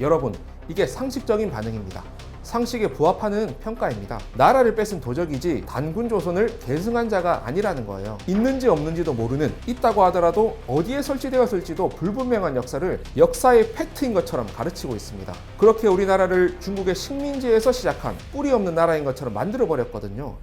여러분, 이게 상식적인 반응입니다. 상식에 부합하는 평가입니다. 나라를 뺏은 도적이지 단군 조선을 계승한 자가 아니라는 거예요. 있는지 없는지도 모르는, 있다고 하더라도 어디에 설치되었을지도 불분명한 역사를 역사의 팩트인 것처럼 가르치고 있습니다. 그렇게 우리나라를 중국의 식민지에서 시작한 뿌리 없는 나라인 것처럼 만들어 버렸거든요.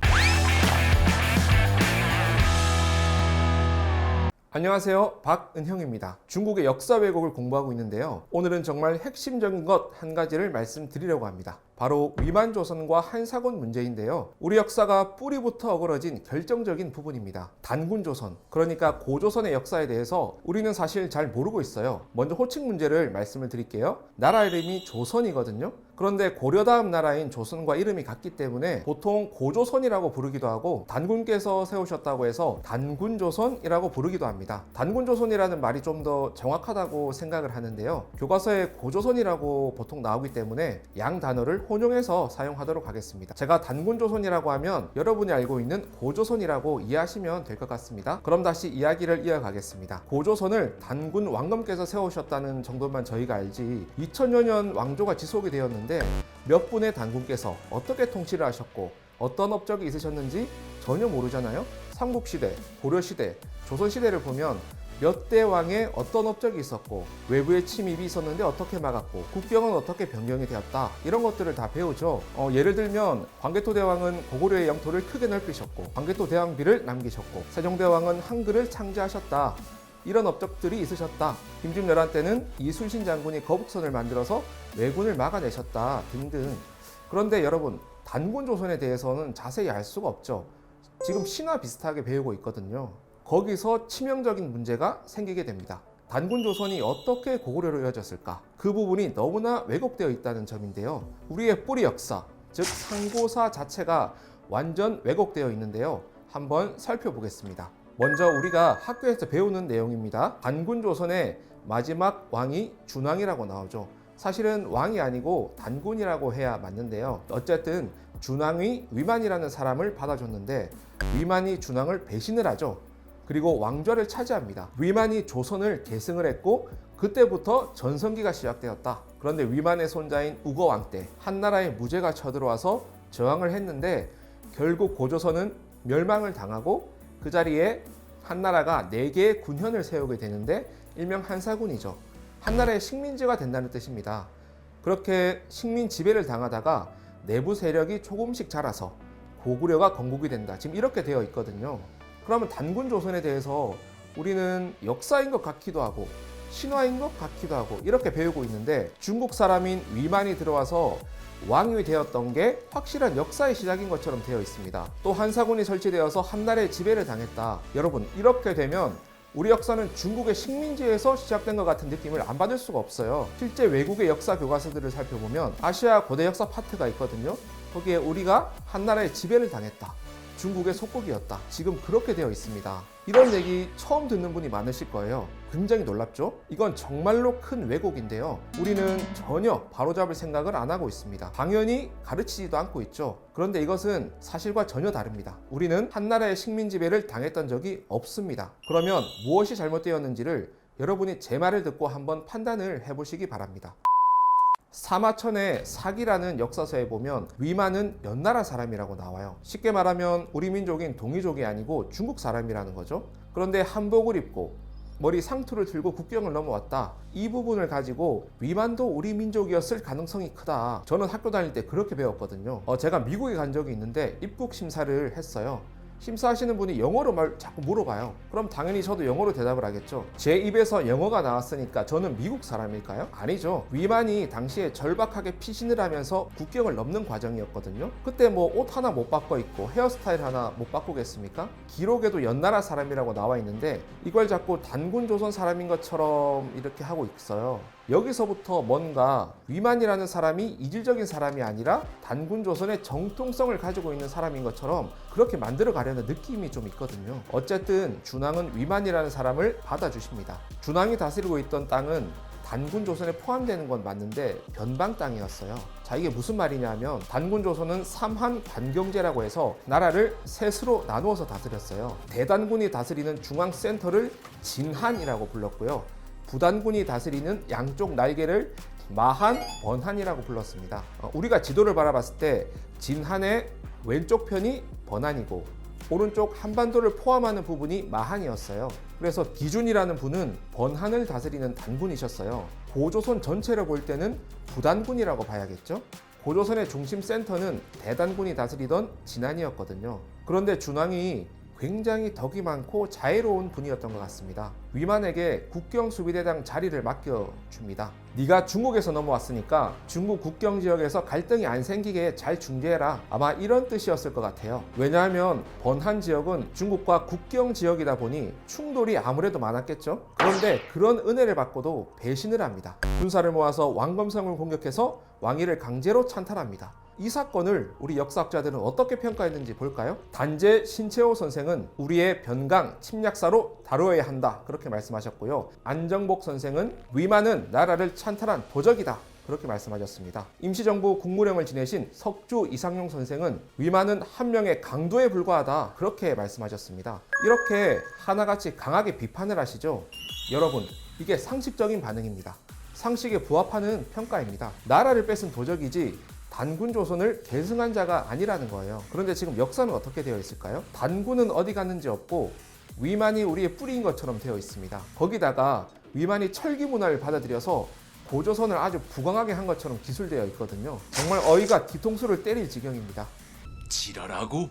안녕하세요, 박은형입니다. 중국의 역사 왜곡을 공부하고 있는데요. 오늘은 정말 핵심적인 것 한 가지를 말씀드리려고 합니다. 바로 위만조선과 한사곤 문제인데요. 우리 역사가 뿌리부터 어그러진 결정적인 부분입니다. 단군조선, 그러니까 고조선의 역사에 대해서 우리는 사실 잘 모르고 있어요. 먼저 호칭 문제를 말씀을 드릴게요. 나라 이름이 조선이거든요. 그런데 고려 다음 나라인 조선과 이름이 같기 때문에 보통 고조선이라고 부르기도 하고, 단군께서 세우셨다고 해서 단군조선이라고 부르기도 합니다. 단군조선이라는 말이 좀 더 정확하다고 생각을 하는데요. 교과서에 고조선이라고 보통 나오기 때문에 양 단어를 혼용해서 사용하도록 하겠습니다. 제가 단군조선이라고 하면 여러분이 알고 있는 고조선이라고 이해하시면 될 것 같습니다. 그럼 다시 이야기를 이어가겠습니다. 고조선을 단군 왕검께서 세우셨다는 정도만 저희가 알지, 2000여 년 왕조가 지속이 되었는데 몇 분의 단군께서 어떻게 통치를 하셨고 어떤 업적이 있으셨는지 전혀 모르잖아요. 삼국시대, 고려시대, 조선시대를 보면 몇 대 왕의 어떤 업적이 있었고, 외부의 침입이 있었는데 어떻게 막았고, 국경은 어떻게 변경이 되었다, 이런 것들을 다 배우죠. 예를 들면 광개토대왕은 고구려의 영토를 크게 넓히셨고, 광개토대왕비를 남기셨고, 세종대왕은 한글을 창제하셨다, 이런 업적들이 있으셨다. 김중열한 때는 이순신 장군이 거북선을 만들어서 왜군을 막아내셨다 등등. 그런데 여러분, 단군조선에 대해서는 자세히 알 수가 없죠. 지금 신화 비슷하게 배우고 있거든요. 거기서 치명적인 문제가 생기게 됩니다. 단군조선이 어떻게 고구려로 이어졌을까? 그 부분이 너무나 왜곡되어 있다는 점인데요. 우리의 뿌리 역사, 즉 상고사 자체가 완전 왜곡되어 있는데요. 한번 살펴보겠습니다. 먼저 우리가 학교에서 배우는 내용입니다. 단군조선의 마지막 왕이 준왕이라고 나오죠. 사실은 왕이 아니고 단군이라고 해야 맞는데요. 어쨌든 준왕이 위만이라는 사람을 받아줬는데, 위만이 준왕을 배신을 하죠. 그리고 왕좌를 차지합니다. 위만이 조선을 계승을 했고, 그때부터 전성기가 시작되었다. 그런데 위만의 손자인 우거왕 때 한나라의 무제가 쳐들어와서 저항을 했는데, 결국 고조선은 멸망을 당하고 그 자리에 한나라가 4개의 군현을 세우게 되는데, 일명 한사군이죠. 한나라의 식민지가 된다는 뜻입니다. 그렇게 식민 지배를 당하다가 내부 세력이 조금씩 자라서 고구려가 건국이 된다. 지금 이렇게 되어 있거든요. 그러면 단군조선에 대해서 우리는 역사인 것 같기도 하고 신화인 것 같기도 하고 이렇게 배우고 있는데, 중국 사람인 위만이 들어와서 왕이 되었던 게 확실한 역사의 시작인 것처럼 되어 있습니다. 또 한사군이 설치되어서 한나라의 지배를 당했다. 여러분, 이렇게 되면 우리 역사는 중국의 식민지에서 시작된 것 같은 느낌을 안 받을 수가 없어요. 실제 외국의 역사 교과서들을 살펴보면 아시아 고대 역사 파트가 있거든요. 거기에 우리가 한나라의 지배를 당했다, 중국의 속국이었다, 지금 그렇게 되어 있습니다. 이런 얘기 처음 듣는 분이 많으실 거예요. 굉장히 놀랍죠? 이건 정말로 큰 왜곡인데요. 우리는 전혀 바로잡을 생각을 안 하고 있습니다. 당연히 가르치지도 않고 있죠. 그런데 이것은 사실과 전혀 다릅니다. 우리는 한나라의 식민 지배를 당했던 적이 없습니다. 그러면 무엇이 잘못되었는지를 여러분이 제 말을 듣고 한번 판단을 해보시기 바랍니다. 사마천의 사기라는 역사서에 보면 위만은 연나라 사람이라고 나와요. 쉽게 말하면 우리 민족인 동이족이 아니고 중국 사람이라는 거죠. 그런데 한복을 입고 머리 상투를 들고 국경을 넘어왔다. 이 부분을 가지고 위만도 우리 민족이었을 가능성이 크다. 저는 학교 다닐 때 그렇게 배웠거든요. 제가 미국에 간 적이 있는데 입국 심사를 했어요. 심사하시는 분이 영어로 자꾸 물어봐요. 그럼 당연히 저도 영어로 대답을 하겠죠. 제 입에서 영어가 나왔으니까 저는 미국 사람일까요? 아니죠. 위만이 당시에 절박하게 피신을 하면서 국경을 넘는 과정이었거든요. 그때 뭐 옷 하나 못 바꿔 입고 헤어스타일 하나 못 바꾸겠습니까? 기록에도 연나라 사람이라고 나와 있는데 이걸 자꾸 단군조선 사람인 것처럼 이렇게 하고 있어요. 여기서부터 뭔가 위만이라는 사람이 이질적인 사람이 아니라 단군조선의 정통성을 가지고 있는 사람인 것처럼 그렇게 만들어 가려는 느낌이 좀 있거든요. 어쨌든 준왕은 위만이라는 사람을 받아주십니다. 준왕이 다스리고 있던 땅은 단군조선에 포함되는 건 맞는데 변방 땅이었어요. 자, 이게 무슨 말이냐면 단군조선은 삼한 관경제라고 해서 나라를 셋으로 나누어서 다스렸어요. 대단군이 다스리는 중앙센터를 진한이라고 불렀고요. 부단군이 다스리는 양쪽 날개를 마한, 번한이라고 불렀습니다. 우리가 지도를 바라봤을 때 진한의 왼쪽 편이 번한이고 오른쪽 한반도를 포함하는 부분이 마한이었어요. 그래서 기준이라는 분은 번한을 다스리는 단군이셨어요. 고조선 전체를 볼 때는 부단군이라고 봐야겠죠. 고조선의 중심 센터는 대단군이 다스리던 진한이었거든요. 그런데 준왕이 굉장히 덕이 많고 자애로운 분이었던 것 같습니다. 위만에게 국경수비대장 자리를 맡겨줍니다. 네가 중국에서 넘어왔으니까 중국 국경 지역에서 갈등이 안 생기게 잘 중재해라. 아마 이런 뜻이었을 것 같아요. 왜냐하면 번한 지역은 중국과 국경 지역이다 보니 충돌이 아무래도 많았겠죠. 그런데 그런 은혜를 받고도 배신을 합니다. 군사를 모아서 왕검성을 공격해서 왕위를 강제로 찬탈합니다. 이 사건을 우리 역사학자들은 어떻게 평가했는지 볼까요? 단재 신채호 선생은 우리의 변강, 침략사로 다루어야 한다 그렇게 말씀하셨고요. 안정복 선생은 위만은 나라를 찬탈한 도적이다 그렇게 말씀하셨습니다. 임시정부 국무령을 지내신 석주 이상용 선생은 위만은 한 명의 강도에 불과하다 그렇게 말씀하셨습니다. 이렇게 하나같이 강하게 비판을 하시죠. 여러분, 이게 상식적인 반응입니다. 상식에 부합하는 평가입니다. 나라를 뺏은 도적이지 단군 조선을 계승한 자가 아니라는 거예요. 그런데 지금 역사는 어떻게 되어 있을까요? 단군은 어디 갔는지 없고 위만이 우리의 뿌리인 것처럼 되어 있습니다. 거기다가 위만이 철기 문화를 받아들여서 고조선을 아주 부강하게 한 것처럼 기술되어 있거든요. 정말 어이가 뒤통수를 때릴 지경입니다. 지랄하고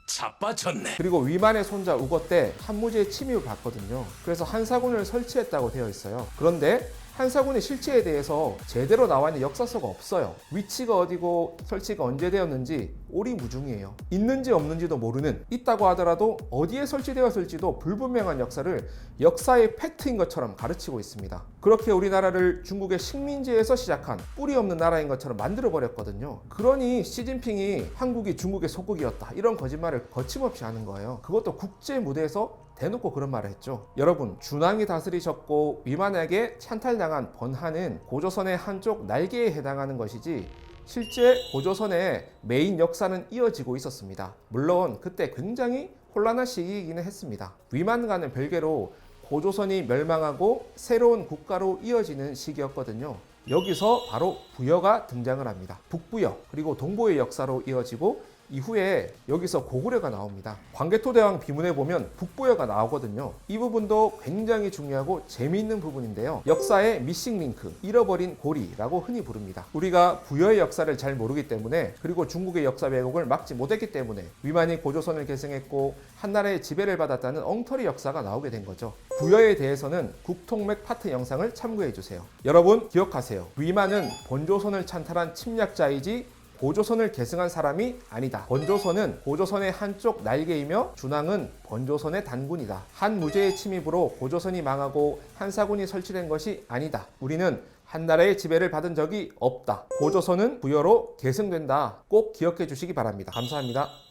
자빠졌네. 그리고 위만의 손자 우거 때 한무제의 침입을 받거든요. 그래서 한사군을 설치했다고 되어 있어요. 그런데 한사군의 실체에 대해서 제대로 나와 있는 역사서가 없어요. 위치가 어디고 설치가 언제 되었는지 오리무중이에요. 있는지 없는지도 모르는, 있다고 하더라도 어디에 설치되었을지도 불분명한 역사를 역사의 팩트인 것처럼 가르치고 있습니다. 그렇게 우리나라를 중국의 식민지에서 시작한 뿌리 없는 나라인 것처럼 만들어버렸거든요. 그러니 시진핑이 한국이 중국의 속국이었다 이런 거짓말을 거침없이 하는 거예요. 그것도 국제 무대에서 대놓고 그런 말을 했죠. 여러분, 준왕이 다스리셨고 위만에게 찬탈당한 번한은 고조선의 한쪽 날개에 해당하는 것이지 실제 고조선의 메인 역사는 이어지고 있었습니다. 물론 그때 굉장히 혼란한 시기이기는 했습니다. 위만과는 별개로 고조선이 멸망하고 새로운 국가로 이어지는 시기였거든요. 여기서 바로 부여가 등장을 합니다. 북부여 그리고 동부의 역사로 이어지고 이후에 여기서 고구려가 나옵니다. 광개토대왕 비문에 보면 북부여가 나오거든요. 이 부분도 굉장히 중요하고 재미있는 부분인데요. 역사의 미싱 링크, 잃어버린 고리라고 흔히 부릅니다. 우리가 부여의 역사를 잘 모르기 때문에 그리고 중국의 역사 왜곡을 막지 못했기 때문에 위만이 고조선을 계승했고 한나라의 지배를 받았다는 엉터리 역사가 나오게 된 거죠. 부여에 대해서는 국통맥 파트 영상을 참고해 주세요. 여러분 기억하세요. 위만은 본조선을 찬탈한 침략자이지 고조선을 계승한 사람이 아니다. 번조선은 고조선의 한쪽 날개이며 준왕은 번조선의 단군이다. 한무제의 침입으로 고조선이 망하고 한사군이 설치된 것이 아니다. 우리는 한나라의 지배를 받은 적이 없다. 고조선은 부여로 계승된다. 꼭 기억해 주시기 바랍니다. 감사합니다.